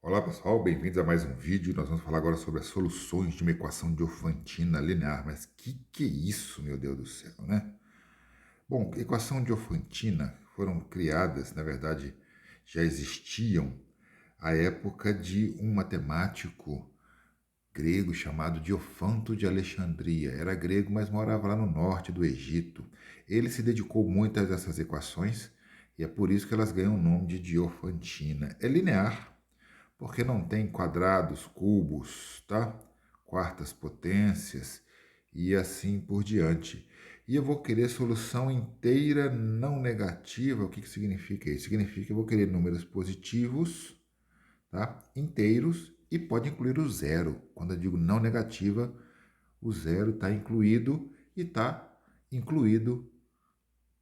Olá pessoal, bem-vindos a mais um vídeo. Nós vamos falar agora sobre as soluções de uma equação Diofantina linear. Mas que é isso, meu Deus do céu, né? Bom, equação Diofantina foram criadas, na verdade, já existiam à época de um matemático grego chamado Diofanto de Alexandria. Era grego, mas morava lá no norte do Egito. Ele se dedicou muito a essas equações e é por isso que elas ganham o nome de Diofantina. É linear, porque não tem quadrados, cubos, tá? Quartas potências e assim por diante. E eu vou querer solução inteira não negativa. O que significa isso? Significa que eu vou querer números positivos, tá? Inteiros, e pode incluir o zero. Quando eu digo não negativa, o zero está incluído e está incluído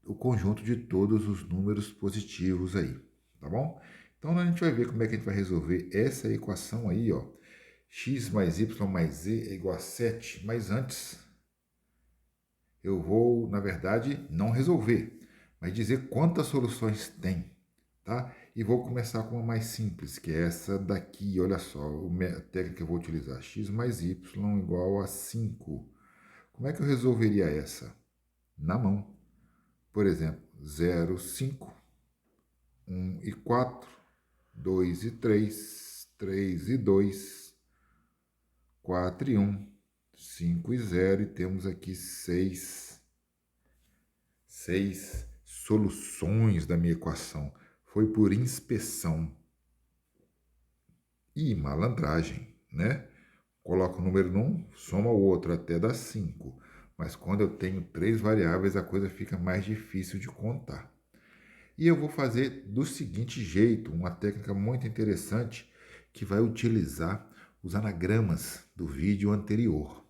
o conjunto de todos os números positivos aí, tá bom? Então a gente vai ver como é que a gente vai resolver essa equação aí, ó. X mais y mais z é igual a 7, mas antes eu vou, na verdade, não resolver, mas dizer quantas soluções tem, tá? E vou começar com uma mais simples, que é essa daqui, olha só, a técnica que eu vou utilizar, x mais y igual a 5. Como é que eu resolveria essa? Na mão. Por exemplo, 0, 5, 1 e 4, 2 e 3, 3 e 2, 4 e 1, 5 e 0, e temos aqui seis soluções da minha equação. Foi por inspeção e malandragem, né? Coloca o número num, soma o outro até dar 5. Mas quando eu tenho três variáveis, a coisa fica mais difícil de contar. E eu vou fazer do seguinte jeito, uma técnica muito interessante que vai utilizar os anagramas do vídeo anterior.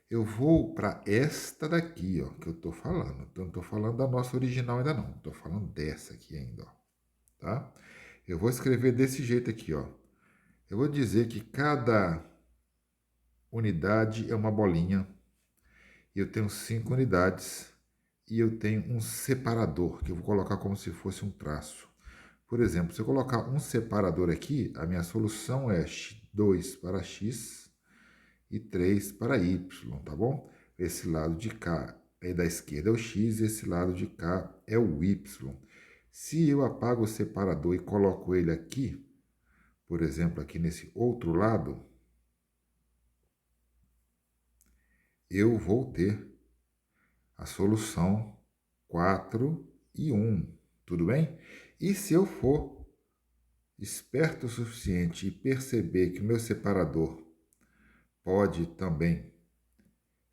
Eu vou para esta daqui, ó, que eu estou falando. Então, não estou falando da nossa original ainda não. Estou falando dessa aqui ainda, ó, tá? Eu vou escrever desse jeito aqui, ó. Eu vou dizer que cada unidade é uma bolinha. E eu tenho 5 unidades. E eu tenho um separador, que eu vou colocar como se fosse um traço. Por exemplo, se eu colocar um separador aqui, a minha solução é 2 para x e 3 para y, tá bom? Esse lado de cá é da esquerda é o x e esse lado de cá é o y. Se eu apago o separador e coloco ele aqui, por exemplo, aqui nesse outro lado, eu vou ter a solução 4 e 1, tudo bem? E se eu for esperto o suficiente e perceber que o meu separador pode também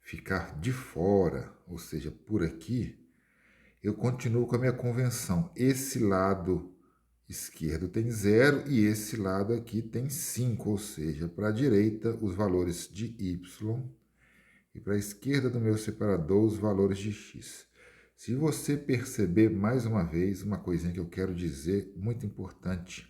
ficar de fora, ou seja, por aqui, eu continuo com a minha convenção. Esse lado esquerdo tem 0 e esse lado aqui tem 5, ou seja, para a direita os valores de y e para a esquerda do meu separador os valores de x. Se você perceber mais uma vez uma coisinha que eu quero dizer muito importante,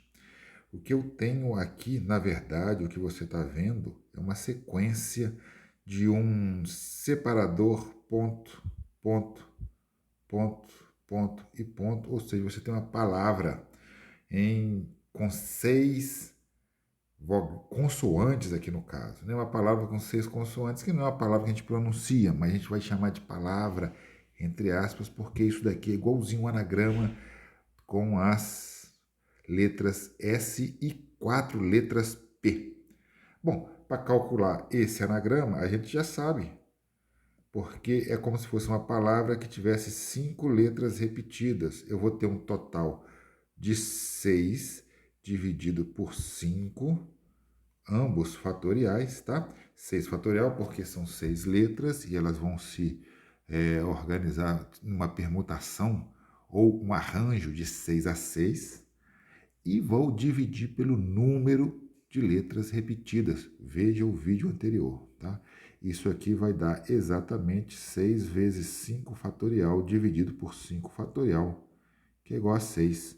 o que eu tenho aqui, na verdade, o que você está vendo, é uma sequência de um separador ponto, ponto, ponto, ponto e ponto. Ou seja, você tem uma palavra com 6 consoantes aqui no caso. Né? Uma palavra com 6 consoantes, que não é uma palavra que a gente pronuncia, mas a gente vai chamar de palavra, entre aspas, porque isso daqui é igualzinho um anagrama com as letras S e 4 letras P. Bom, para calcular esse anagrama, a gente já sabe, porque é como se fosse uma palavra que tivesse 5 letras repetidas. Eu vou ter um total de 6 dividido por 5, ambos fatoriais, tá? 6 fatorial porque são 6 letras e elas vão se organizar numa permutação ou um arranjo de 6 a 6, e vou dividir pelo número de letras repetidas. Veja o vídeo anterior, tá? Isso aqui vai dar exatamente 6 vezes 5 fatorial dividido por 5 fatorial, que é igual a 6,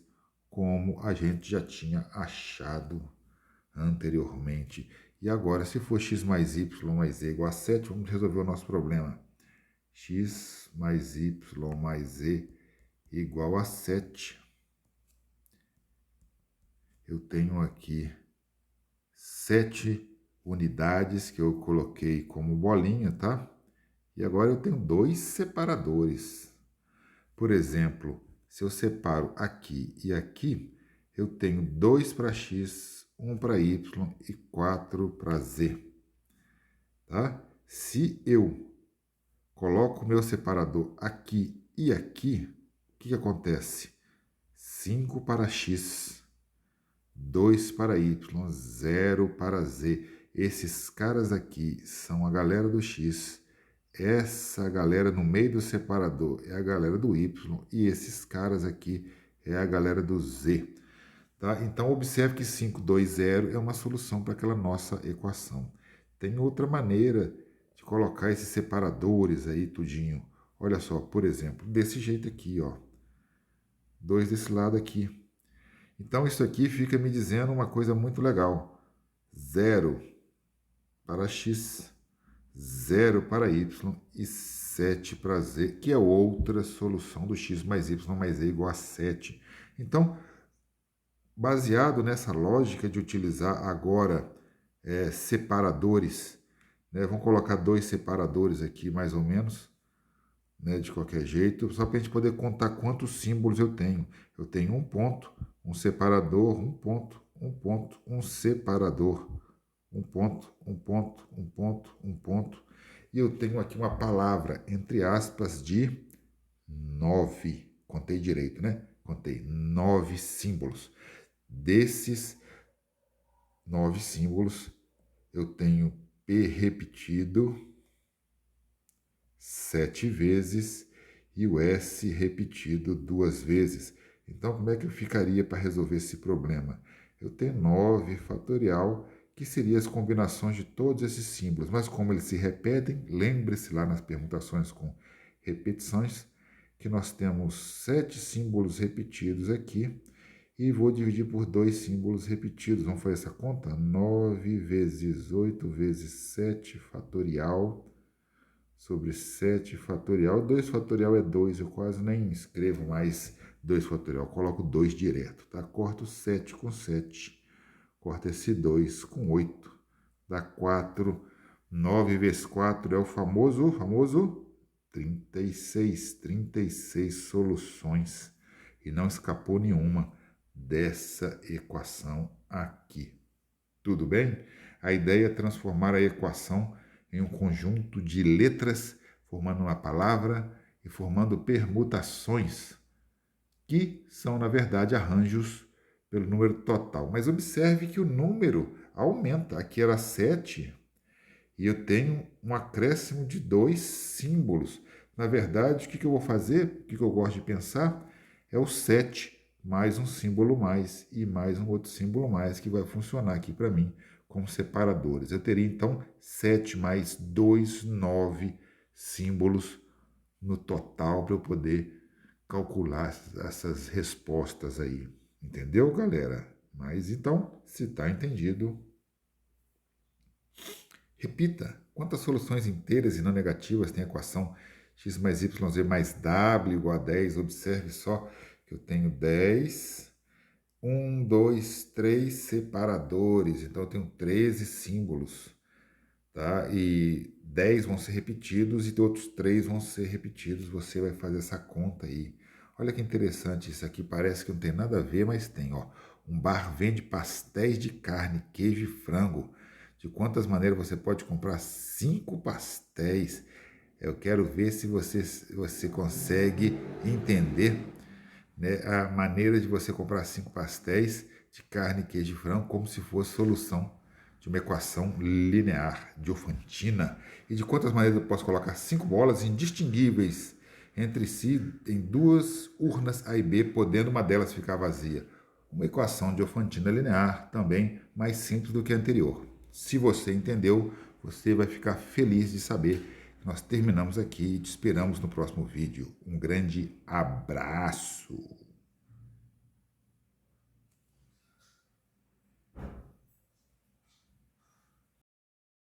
como a gente já tinha achado anteriormente. E agora, se for x mais y mais z igual a 7, vamos resolver o nosso problema. X mais y mais z igual a 7. Eu tenho aqui 7 unidades que eu coloquei como bolinha, tá? E agora eu tenho 2 separadores. Por exemplo, se eu separo aqui e aqui, eu tenho 2 para x, 1 para y e 4 para z, tá? Se eu coloco o meu separador aqui e aqui, o que acontece? 5 para x, 2 para y, 0 para z. Esses caras aqui são a galera do x. Essa galera no meio do separador é a galera do y. E esses caras aqui é a galera do z. Tá? Então, observe que 5, 2, 0 é uma solução para aquela nossa equação. Tem outra maneira de colocar esses separadores aí, tudinho. Olha só, por exemplo, desse jeito aqui, ó. 2 desse lado aqui. Então, isso aqui fica me dizendo uma coisa muito legal. 0 para x, 0 para y e 7 para z, que é outra solução do x mais y mais z igual a 7. Então, baseado nessa lógica de utilizar agora separadores, né? Vamos colocar 2 separadores aqui, mais ou menos, né? De qualquer jeito, só para a gente poder contar quantos símbolos eu tenho. Eu tenho um ponto, um separador, um ponto, um ponto, um separador, um ponto, um ponto, um ponto, um ponto. E eu tenho aqui uma palavra, entre aspas, de 9. Contei direito, né? Contei 9 símbolos. Desses 9 símbolos, eu tenho P repetido 7 vezes e o S repetido 2 vezes. Então, como é que eu ficaria para resolver esse problema? Eu tenho 9 fatorial, que seriam as combinações de todos esses símbolos. Mas como eles se repetem, lembre-se lá nas permutações com repetições, que nós temos 7 símbolos repetidos aqui, e vou dividir por 2 símbolos repetidos. Vamos fazer essa conta? 9 vezes 8 vezes 7 fatorial sobre 7 fatorial. 2 fatorial é 2, eu quase nem escrevo mais 2 fatorial, coloco 2 direto, tá? Corto 7 com 7, corto esse 2 com 8, dá 4. 9 vezes 4 é o famoso 36. 36 soluções. E não escapou nenhuma dessa equação aqui. Tudo bem? A ideia é transformar a equação em um conjunto de letras, formando uma palavra e formando permutações, que são, na verdade, arranjos pelo número total. Mas observe que o número aumenta. Aqui era 7 e eu tenho um acréscimo de 2 símbolos. Na verdade, o que eu vou fazer, o que eu gosto de pensar, é o 7 mais um símbolo mais e mais um outro símbolo mais, que vai funcionar aqui para mim como separadores. Eu teria, então, 7 mais 2, 9 símbolos no total para eu poder calcular essas respostas aí. Entendeu, galera? Mas, então, se está entendido, repita. Quantas soluções inteiras e não negativas tem a equação x mais yz mais w igual a 10? Observe só que eu tenho 10... 1, 2, 3 separadores, então eu tenho 13 símbolos, tá? E 10 vão ser repetidos e outros 3 vão ser repetidos. Você vai fazer essa conta aí. Olha que interessante isso aqui, parece que não tem nada a ver, mas tem, ó. Um bar vende pastéis de carne, queijo e frango. De quantas maneiras você pode comprar 5 pastéis? Eu quero ver se você consegue entender, né, a maneira de você comprar 5 pastéis de carne, queijo e frango como se fosse solução de uma equação linear Diofantina. E de quantas maneiras eu posso colocar 5 bolas indistinguíveis entre si em 2 urnas A e B, podendo uma delas ficar vazia. Uma equação Diofantina linear, também mais simples do que a anterior. Se você entendeu, você vai ficar feliz de saber. Nós terminamos aqui e te esperamos no próximo vídeo. Um grande abraço!